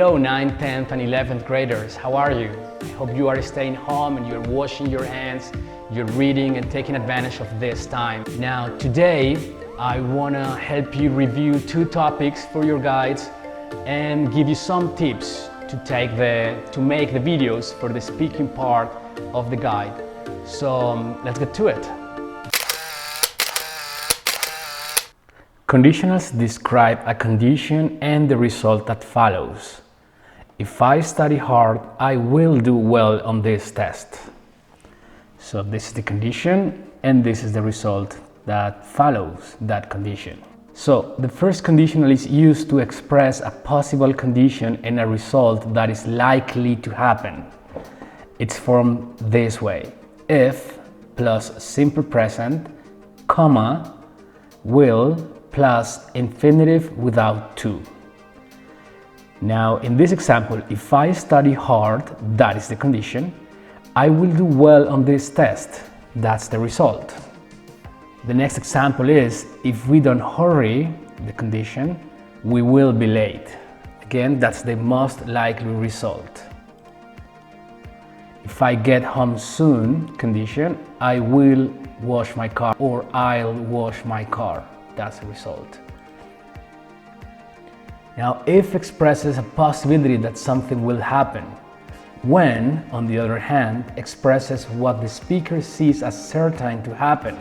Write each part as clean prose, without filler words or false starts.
Hello 9th, 10th and 11th graders, how are you? I hope you are staying home and you're washing your hands, you're reading and taking advantage of this time. Now today I want to help you review 2 topics for your guides and give you some tips to make the videos for the speaking part of the guide. So let's get to it. Conditionals describe a condition and the result that follows. If I study hard, I will do well on this test. So this is the condition and this is the result that follows that condition. So the first conditional is used to express a possible condition and a result that is likely to happen. It's formed this way: if plus simple present, comma, will plus infinitive without to. Now in this example, if I study hard, that is the condition, I will do well on this test, that's the result. The next example is, if we don't hurry, the condition, we will be late. Again, that's the most likely result. If I get home soon, condition, I will wash my car or I'll wash my car. That's the result. Now, if expresses a possibility that something will happen. When, on the other hand, expresses what the speaker sees as certain to happen.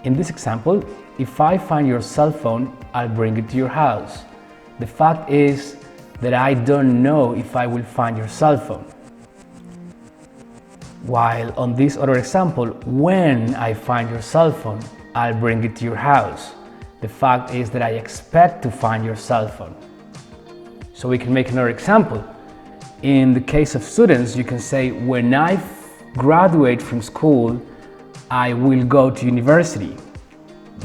In this example, if I find your cell phone, I'll bring it to your house. The fact is that I don't know if I will find your cell phone. While on this other example, when I find your cell phone, I'll bring it to your house. The fact is that I expect to find your cell phone. So we can make another example. In the case of students, you can say, when I graduate from school, I will go to university.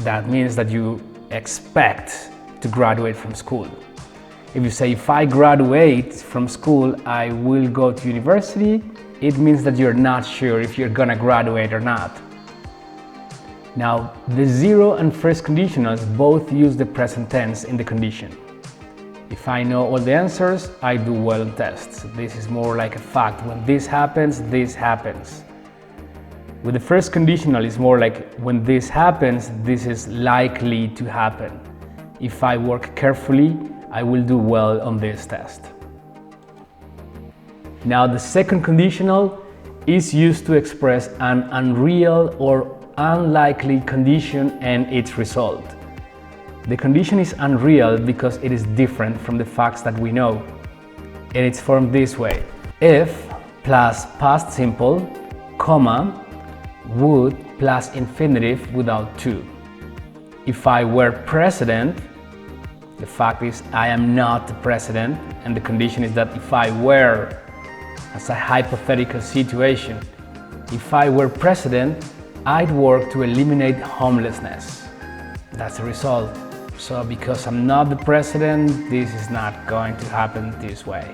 That means that you expect to graduate from school. If you say, if I graduate from school, I will go to university, it means that you're not sure if you're gonna graduate or not. Now, the 0 and first conditionals both use the present tense in the condition. If I know all the answers, I do well on tests. This is more like a fact. When this happens, this happens. With the first conditional, it's more like, when this happens, this is likely to happen. If I work carefully, I will do well on this test. Now, the second conditional is used to express an unreal or unlikely condition and its result. The condition is unreal because it is different from the facts that we know, and it's formed this way: if plus past simple, comma, would plus infinitive without to. If I were president, the fact is I am not the president, and the condition is that if I were, as a hypothetical situation, if I were president, I'd work to eliminate homelessness. That's the result. So because I'm not the president, this is not going to happen this way.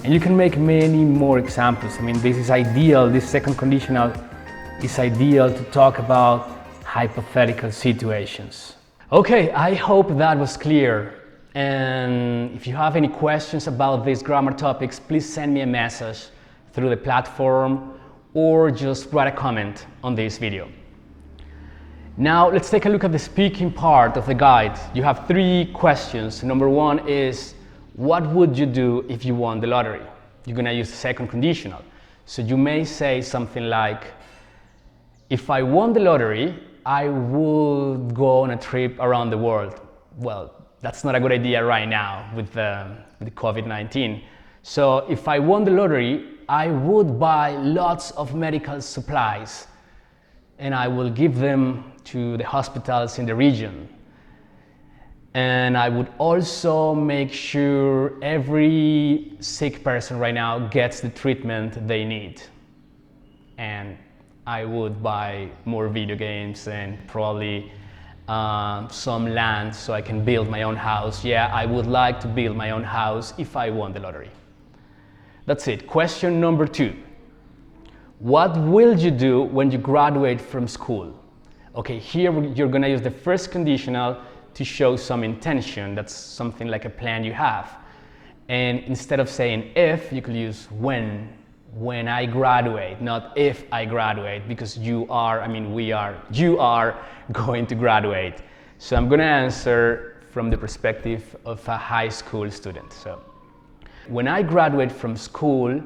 And you can make many more examples. I mean, this is ideal, this second conditional is ideal to talk about hypothetical situations. Okay, I hope that was clear. And if you have any questions about these grammar topics, please send me a message through the platform or just write a comment on this video. Now let's take a look at the speaking part of the guide. You have 3 questions. Number 1 is, what would you do if you won the lottery? You're gonna use the second conditional. So you may say something like, if I won the lottery, I would go on a trip around the world. Well, that's not a good idea right now with the COVID-19. So if I won the lottery, I would buy lots of medical supplies and I will give them to the hospitals in the region. And I would also make sure every sick person right now gets the treatment they need. And I would buy more video games and probably some land so I can build my own house. Yeah, I would like to build my own house if I won the lottery. That's it. Question number 2. What will you do when you graduate from school? Okay, here you're gonna use the first conditional to show some intention. That's something like a plan you have. And instead of saying if, you could use when I graduate, not if I graduate, because you are going to graduate. So I'm gonna answer from the perspective of a high school student. So when I graduate from school,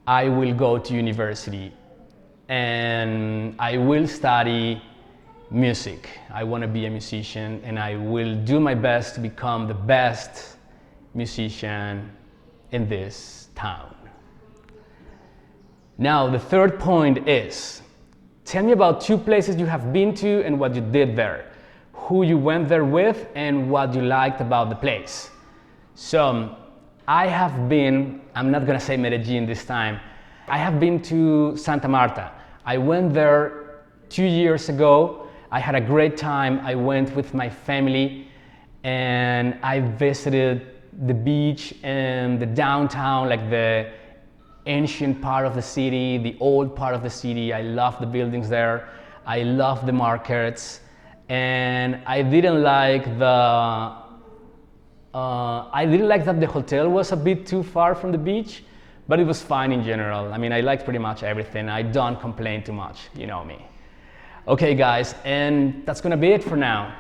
I will go to university and I will study music. I want to be a musician and I will do my best to become the best musician in this town. Now, the third point is, tell me about 2 places you have been to and what you did there, who you went there with and what you liked about the place. So, I have been, I'm not gonna say Medellin this time, I have been to Santa Marta. I went there 2 years ago. I had a great time. I went with my family and I visited the beach and the downtown, like the ancient part of the city, the old part of the city. I love the buildings there. I love the markets. And I didn't like that the hotel was a bit too far from the beach, but it was fine in general. I mean, I liked pretty much everything. I don't complain too much, you know me. Okay guys, and that's gonna be it for now.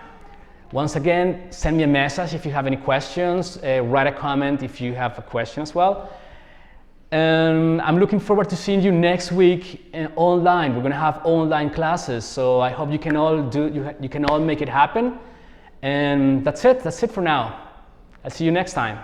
Once again, send me a message if you have any questions, write a comment if you have a question as well. And I'm looking forward to seeing you next week online. We're gonna have online classes, so I hope you can all make it happen. And that's it for now. I'll see you next time.